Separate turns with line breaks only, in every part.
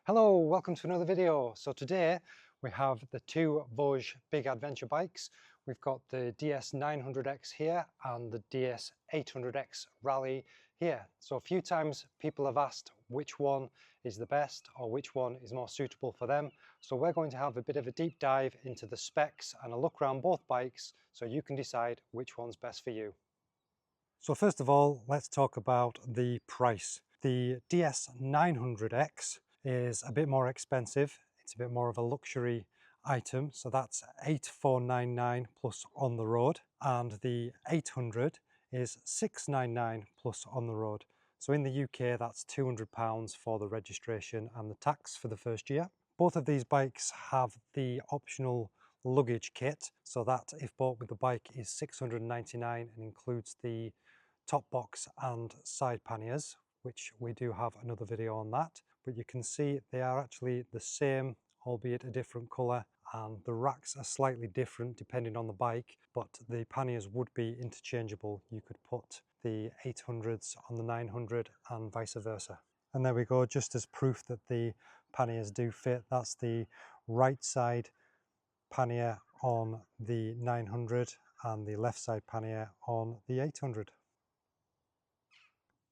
Hello, welcome to another video. So today we have the two Voge big adventure bikes. We've got the DS900X here and the DS800X Rally here. So a few times people have asked which one is the best or which one is more suitable for them. So we're going to have a bit of a deep dive into the specs and a look around both bikes so you can decide which one's best for you. So first of all, let's talk about the price. The DS900X is a bit more expensive. It's a bit more of a luxury item. So that's 8,499 plus on the road. And the 800 is 699 plus on the road. So in the UK, that's £200 for the registration and the tax for the first year. Both of these bikes have the optional luggage kit, so that if bought with the bike is £699 and includes the top box and side panniers, which we do have another video on that. But you can see they are actually the same, albeit a different colour, and the racks are slightly different depending on the bike, but the panniers would be interchangeable. You could put the 800s on the 900 and vice versa. And there we go, just as proof that the panniers do fit. That's the right side pannier on the 900 and the left side pannier on the 800.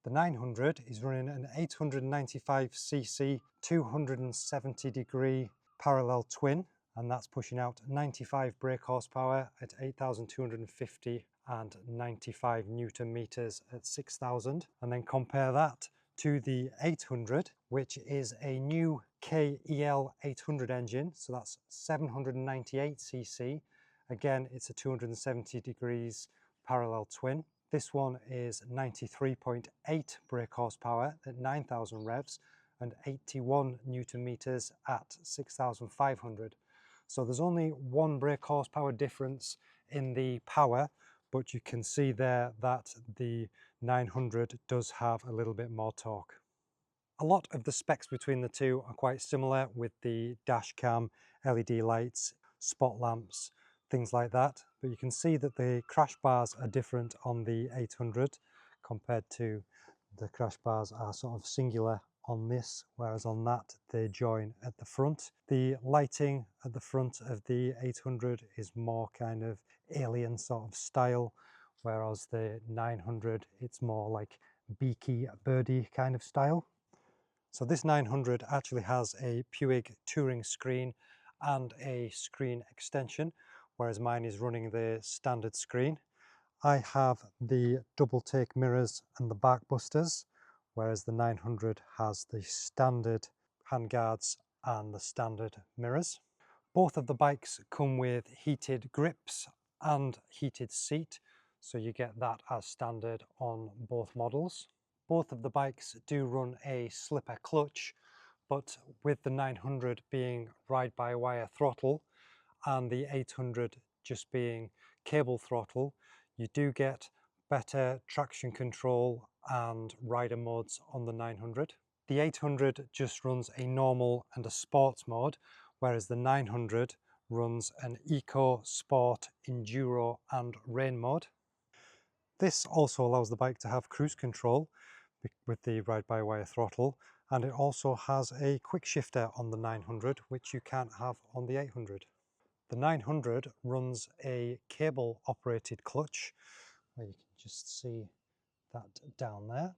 The 900 is running an 895cc 270 degree parallel twin, and that's pushing out 95 brake horsepower at 8,250 and 95 Newton meters at 6,000. And then compare that to the 800, which is a new KEL 800 engine. So that's 798cc. Again, it's a 270 degrees parallel twin. This one is 93.8 brake horsepower at 9,000 revs and 81 Newton meters at 6,500. So there's only one brake horsepower difference in the power, but you can see there that the 900 does have a little bit more torque. A lot of the specs between the two are quite similar, with the dash cam, LED lights, spot lamps, things like that. But you can see that the crash bars are different on the 800 compared to the crash bars are sort of singular on this, whereas on that they join at the front. The lighting at the front of the 800 is more kind of alien sort of style, whereas the 900 it's more like beaky birdie kind of style. So this 900 actually has a Puig touring screen and a screen extension, whereas mine is running the standard screen. I have the double take mirrors and the back busters, whereas the 900 has the standard handguards and the standard mirrors. Both of the bikes come with heated grips and heated seat, so you get that as standard on both models. Both of the bikes do run a slipper clutch, but with the 900 being ride-by-wire throttle and the 800 just being cable throttle, you do get better traction control and rider modes on the 900. The 800 just runs a normal and a sports mode, whereas the 900 runs an eco, sport, enduro and rain mode. This also allows the bike to have cruise control with the ride-by-wire throttle, and it also has a quick shifter on the 900, which you can't have on the 800. The 900 runs a cable operated clutch, where you can just see that down there,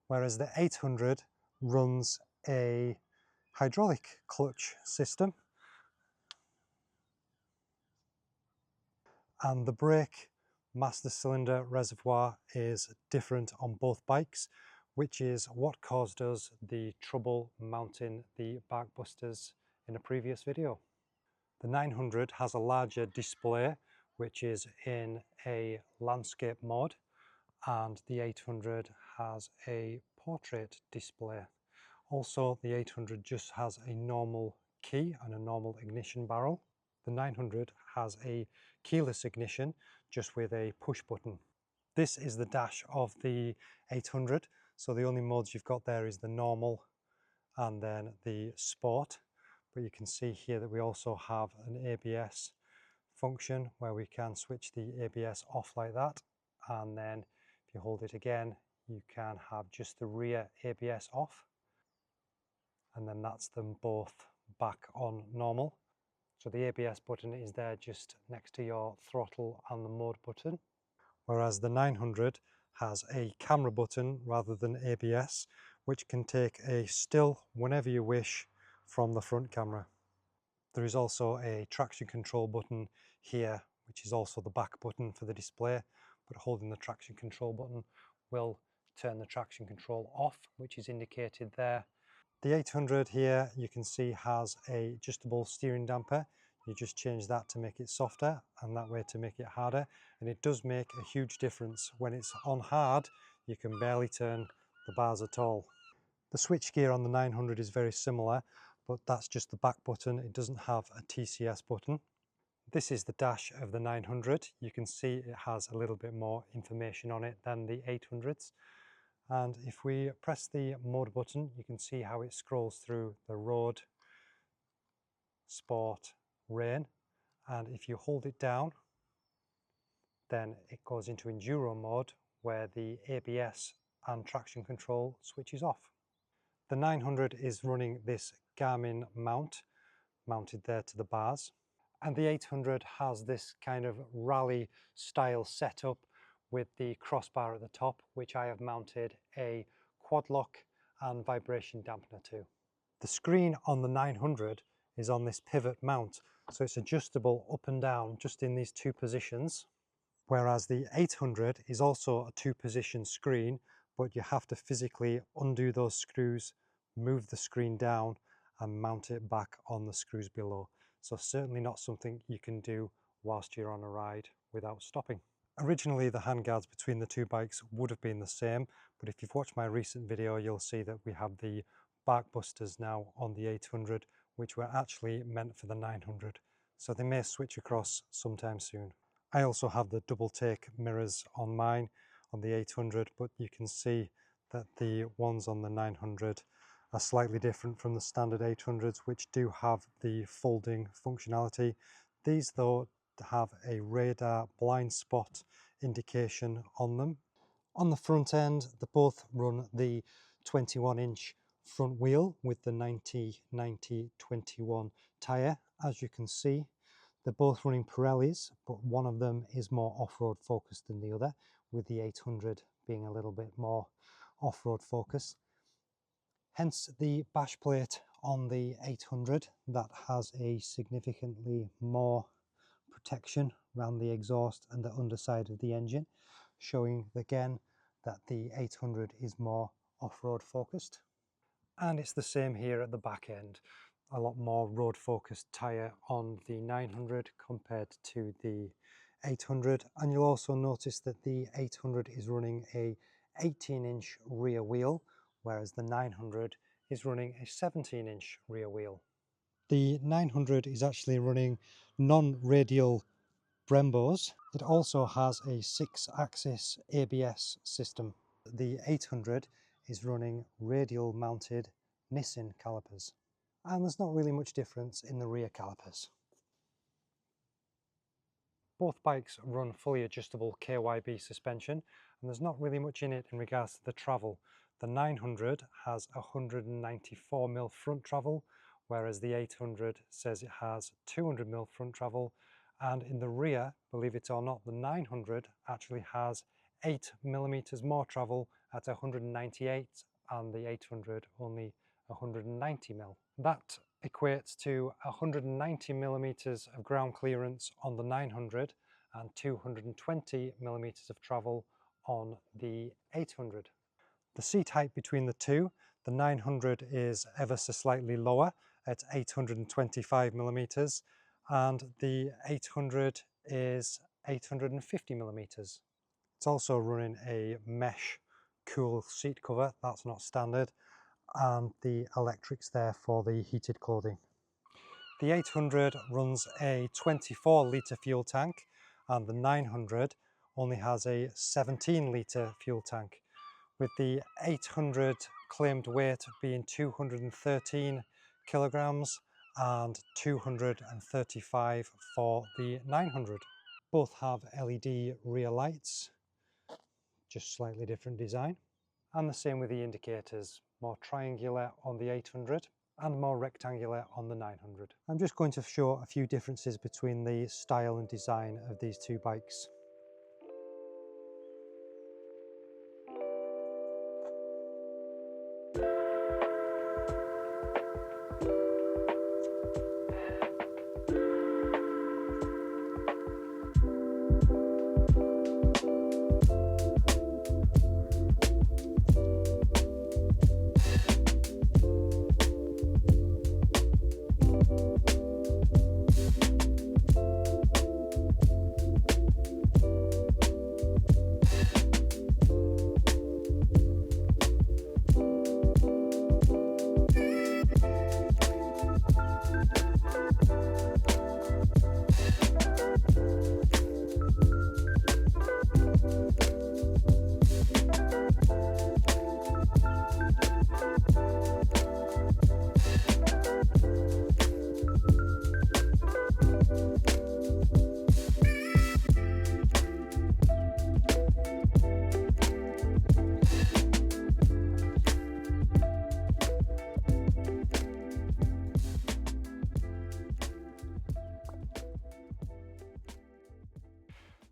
whereas the 800 runs a hydraulic clutch system, and the brake master cylinder reservoir is different on both bikes, which is what caused us the trouble mounting the back busters in a previous video. The 900 has a larger display, which is in a landscape mode, and the 800 has a portrait display. Also, the 800 just has a normal key and a normal ignition barrel. The 900 has a keyless ignition, just with a push button. This is the dash of the 800, so the only modes you've got there is the normal and then the sport. But you can see here that we also have an ABS function where we can switch the ABS off like that, and then if you hold it again you can have just the rear ABS off. and then that's them both back on normal. So the ABS button is there just next to your throttle and the mode button, whereas the 900 has a camera button rather than ABS, which can take a still whenever you wish from the front camera. There is also a traction control button here, which is also the back button for the display, but holding the traction control button will turn the traction control off, which is indicated there. The 800 here you can see has a adjustable steering damper. You just change that to make it softer and that way to make it harder, and it does make a huge difference. When it's on hard you can barely turn the bars at all. The switchgear on the 900 is very similar, but that's just the back button. It doesn't have a TCS button. This is the dash of the 900. You can see it has a little bit more information on it than the 800s. And if we press the mode button, you can see how it scrolls through the road, sport, rain. And if you hold it down, then it goes into enduro mode where the ABS and traction control switches off. The 900 is running this Garmin mount, mounted there to the bars. And the 800 has this kind of rally style setup with the crossbar at the top, which I have mounted a quad lock and vibration dampener to. The screen on the 900 is on this pivot mount, so it's adjustable up and down just in these two positions, whereas the 800 is also a two-position screen, but you have to physically undo those screws, move the screen down and mount it back on the screws below. So certainly not something you can do whilst you're on a ride without stopping. Originally the handguards between the two bikes would have been the same, but if you've watched my recent video you'll see that we have the bark busters now on the 800, which were actually meant for the 900, so they may switch across sometime soon. I also have the double take mirrors on mine on the 800, but you can see that the ones on the 900 are slightly different from the standard 800s, which do have the folding functionality. These though have a radar blind spot indication on them. On the front end, they both run the 21-inch front wheel with the 90/90/21 tyre. As you can see, they're both running Pirellis, but one of them is more off-road focused than the other, with the 800 being a little bit more off-road focused. Hence the bash plate on the 800 that has a significantly more protection around the exhaust and the underside of the engine, showing again that the 800 is more off-road focused. And it's the same here at the back end. A lot more road focused tyre on the 900 compared to the 800, and you'll also notice that the 800 is running a 18-inch rear wheel, whereas the 900 is running a 17-inch rear wheel. The 900 is actually running non-radial Brembos. It also has a 6-axis ABS system. The 800 is running radial mounted Nissin calipers, and there's not really much difference in the rear calipers. Both bikes run fully adjustable KYB suspension, and there's not really much in it in regards to the travel. The 900 has 194mm front travel, whereas the 800 says it has 200mm front travel, and in the rear, believe it or not, the 900 actually has 8mm more travel at 198, and the 800 only 190mm. That equates to 190mm of ground clearance on the 900 and 220mm of travel on the 800. The seat height between the two, the 900 is ever so slightly lower at 825mm, and the 800 is 850mm. It's also running a mesh cool seat cover, that's not standard, and the electrics there for the heated clothing. The 800 runs a 24-litre fuel tank, and the 900 only has a 17-litre fuel tank, with the 800 claimed weight being 213 kilograms and 235 for the 900. Both have LED rear lights, just slightly different design. And the same with the indicators, more triangular on the 800 and more rectangular on the 900. I'm just going to show a few differences between the style and design of these two bikes.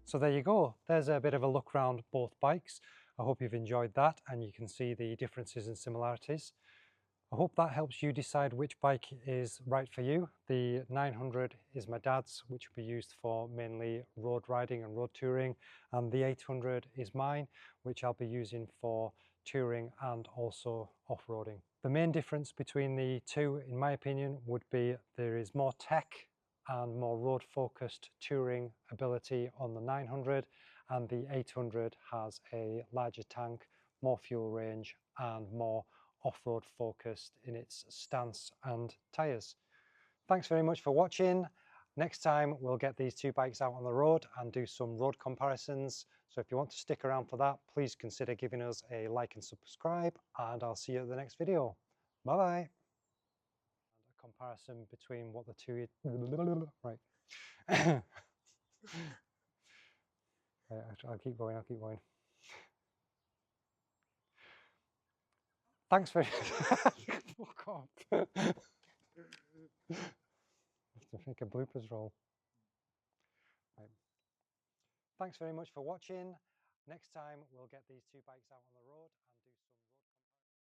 So there you go, there's a bit of a look around both bikes. I hope you've enjoyed that and you can see the differences and similarities. I hope that helps you decide which bike is right for you. The 900 is my dad's, which will be used for mainly road riding and road touring, and the 800 is mine, which I'll be using for touring and also off-roading. The main difference between the two, in my opinion, would be there is more tech and more road-focused touring ability on the 900, and the 800 has a larger tank, more fuel range, and more off-road focused in its stance and tyres. Thanks very much for watching. Next time we'll get these two bikes out on the road and do some road comparisons. So if you want to stick around for that, please consider giving us a like and subscribe, and I'll see you at the next video. Bye bye. A comparison between what the two right. I'll keep going. Thanks for fuck off. Have to make a bloopers roll. Right. Thanks very much for watching. Next time we'll get these two bikes out on the road.